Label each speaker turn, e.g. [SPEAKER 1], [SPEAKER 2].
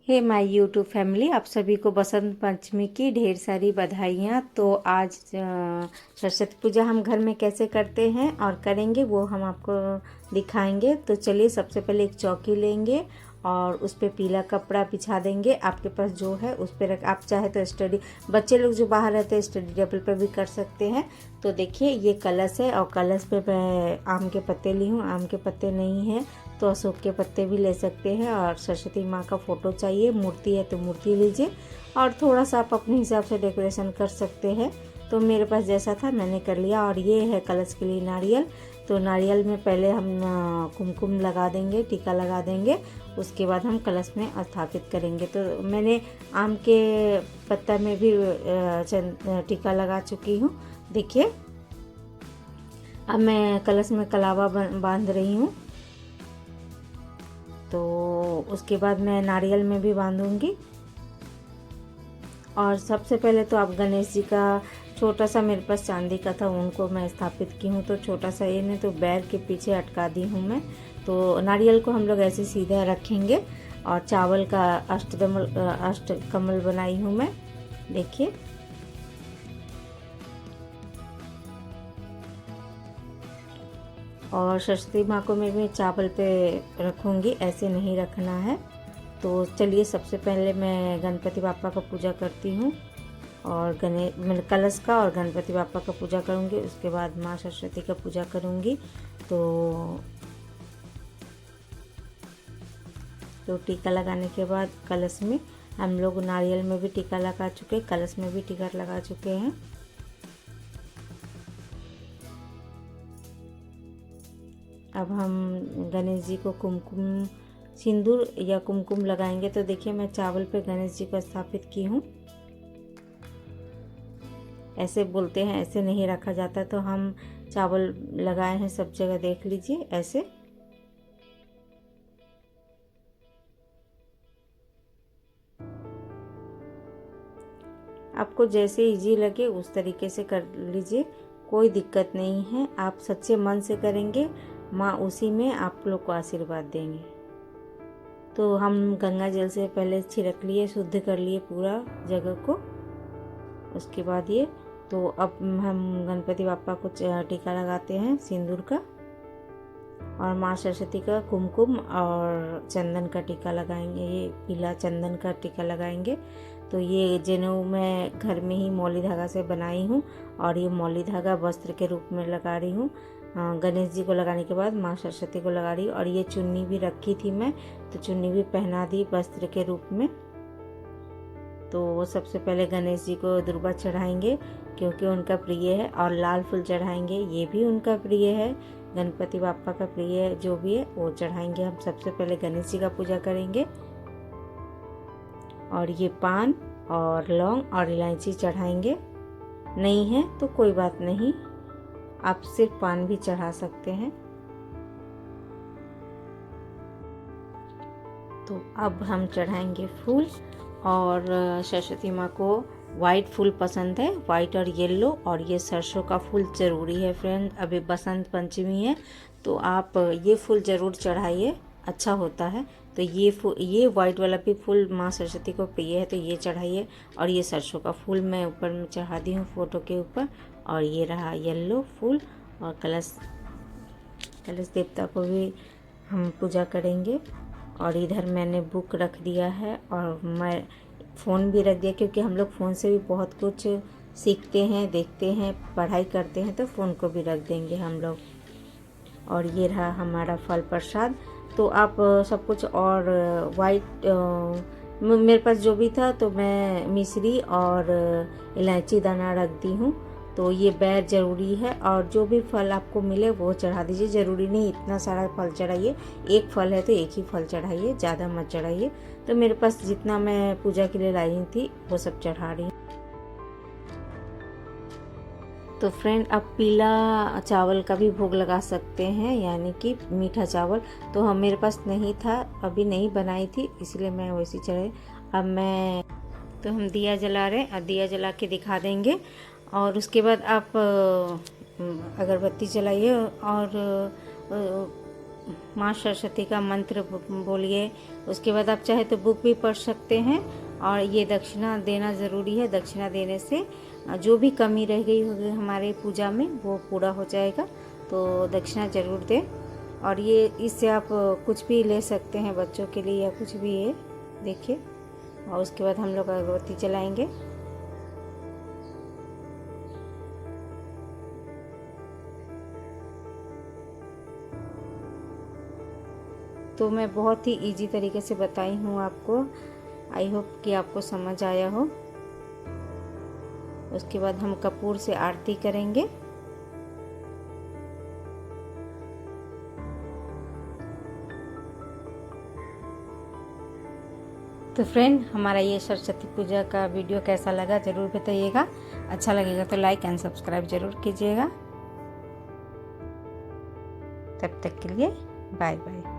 [SPEAKER 1] Hey my YouTube family, आप सभी को बसंत पंचमी की ढेर सारी बधाइयाँ। तो आज सरस्वती पूजा हम घर में कैसे करते हैं और करेंगे वो हम आपको दिखाएंगे। तो चलिए, सबसे पहले एक चौकी लेंगे और उस पर पीला कपड़ा बिछा देंगे। आपके पास जो है उस पर रख, आप चाहे तो स्टडी, बच्चे लोग जो बाहर रहते हैं स्टडी टेबल पर भी कर सकते हैं। तो देखिए, ये कलश है और कलश पे मैं आम के पत्ते ली हूँ। आम के पत्ते नहीं हैं तो अशोक के पत्ते भी ले सकते हैं। और सरस्वती माँ का फ़ोटो चाहिए, मूर्ति है तो मूर्ति लीजिए और थोड़ा सा आप अपने हिसाब से डेकोरेशन कर सकते हैं। तो मेरे पास जैसा था मैंने कर लिया। और ये है कलश के लिए नारियल। तो नारियल में पहले हम कुमकुम लगा देंगे, टीका लगा देंगे, उसके बाद हम कलश में स्थापित करेंगे। तो मैंने आम के पत्ता में भी टीका लगा चुकी हूँ। देखिए, अब मैं कलश में कलावा बांध रही हूँ। तो उसके बाद मैं नारियल में भी बांधूंगी। और सबसे पहले तो आप गणेश जी का छोटा सा, मेरे पास चांदी का था, उनको मैं स्थापित की हूँ। तो छोटा सा ये नहीं तो बैर के पीछे अटका दी हूँ मैं। तो नारियल को हम लोग ऐसे सीधा रखेंगे। और चावल का अष्टकमल बनाई हूँ मैं। देखिए, और सरस्वती माँ को मैं चावल पे रखूँगी, ऐसे नहीं रखना है। तो चलिए, सबसे पहले मैं गणपति बापा का पूजा करती हूँ और कलश का और गणपति बापा का पूजा करूँगी। उसके बाद माँ सरस्वती का पूजा करूँगी। तो टीका लगाने के बाद कलश में हम लोग नारियल में भी टीका लगा चुके, कलश में भी टीका लगा चुके हैं। अब हम गणेश जी को कुमकुम, सिंदूर या कुमकुम लगाएंगे। तो देखिए, मैं चावल पे गणेश जी को स्थापित की हूँ। ऐसे बोलते हैं, ऐसे नहीं रखा जाता। तो हम चावल लगाए हैं सब जगह, देख लीजिए ऐसे। आपको जैसे इजी लगे उस तरीके से कर लीजिए, कोई दिक्कत नहीं है। आप सच्चे मन से करेंगे, माँ उसी में आप लोग को आशीर्वाद देंगे। तो हम गंगा जल से पहले छिड़क लिए, शुद्ध कर लिए पूरा जगह को। उसके बाद ये, तो अब हम गणपति बापा को टीका लगाते हैं सिंदूर का, और माँ सरस्वती का कुमकुम और चंदन का टीका लगाएंगे। ये पीला चंदन का टीका लगाएंगे। तो ये जनेऊ मैं घर में ही मौली धागा से बनाई हूँ और ये मौली धागा वस्त्र के रूप में लगा रही हूँ। गणेश जी को लगाने के बाद माँ सरस्वती को लगा रही हूँ। और ये चुन्नी भी रखी थी मैं, तो चुन्नी भी पहना दी वस्त्र के रूप में। तो सबसे पहले गणेश जी को दुर्वा चढ़ाएंगे क्योंकि उनका प्रिय है, और लाल फूल चढ़ाएंगे, ये भी उनका प्रिय है। गणपति बापा का प्रिय जो भी है वो चढ़ाएंगे। हम सबसे पहले गणेश जी का पूजा करेंगे। और ये पान और लौंग और इलायची चढ़ाएंगे। नहीं है तो कोई बात नहीं, आप सिर्फ पान भी चढ़ा सकते हैं। तो अब हम चढ़ाएंगे फूल। और सरस्वती माँ को वाइट फूल पसंद है, वाइट और येलो। और ये सरसों का फूल ज़रूरी है फ्रेंड, अभी बसंत पंचमी है तो आप ये फूल ज़रूर चढ़ाइए, अच्छा होता है। तो ये वाइट वाला भी फूल माँ सरस्वती को प्रिय है, तो ये चढ़ाइए। और ये सरसों का फूल मैं ऊपर में चढ़ा दी हूँ फोटो के ऊपर। और ये रहा येलो फूल। और कलश देवता को भी हम पूजा करेंगे। और इधर मैंने बुक रख दिया है और मैं फ़ोन भी रख दिया, क्योंकि हम लोग फ़ोन से भी बहुत कुछ सीखते हैं, देखते हैं, पढ़ाई करते हैं, तो फ़ोन को भी रख देंगे हम लोग। और ये रहा हमारा फल प्रसाद। तो आप सब कुछ और वाइट, मेरे पास जो भी था तो मैं मिश्री और इलायची दाना रख दी हूँ। तो ये बैर ज़रूरी है, और जो भी फल आपको मिले वो चढ़ा दीजिए। ज़रूरी नहीं इतना सारा फल चढ़ाइए, एक फल है तो एक ही फल चढ़ाइए, ज़्यादा मत चढ़ाइए। तो मेरे पास जितना मैं पूजा के लिए लाई थी वो सब चढ़ा रही हूँ। तो फ्रेंड, आप पीला चावल का भी भोग लगा सकते हैं, यानी कि मीठा चावल। तो हम, मेरे पास नहीं था, अभी नहीं बनाई थी, इसलिए मैं वैसे चढ़े। अब हम दिया जला रहे हैं, और दिया जला के दिखा देंगे। और उसके बाद आप अगरबत्ती जलाइए और माँ सरस्वती का मंत्र बोलिए। उसके बाद आप चाहे तो बुक भी पढ़ सकते हैं। और ये दक्षिणा देना ज़रूरी है। दक्षिणा देने से जो भी कमी रह गई होगी हमारे पूजा में वो पूरा हो जाएगा। तो दक्षिणा ज़रूर दें। और ये इससे आप कुछ भी ले सकते हैं बच्चों के लिए या कुछ भी है, देखिए। और उसके बाद हम लोग अगरबत्ती जलाएंगे। तो मैं बहुत ही इजी तरीके से बताई हूँ आपको। आई होप कि आपको समझ आया हो। उसके बाद हम कपूर से आरती करेंगे। तो फ्रेंड, हमारा ये सरस्वती पूजा का वीडियो कैसा लगा ज़रूर बताइएगा। अच्छा लगेगा तो लाइक एंड सब्सक्राइब ज़रूर कीजिएगा। तब तक के लिए बाय बाय।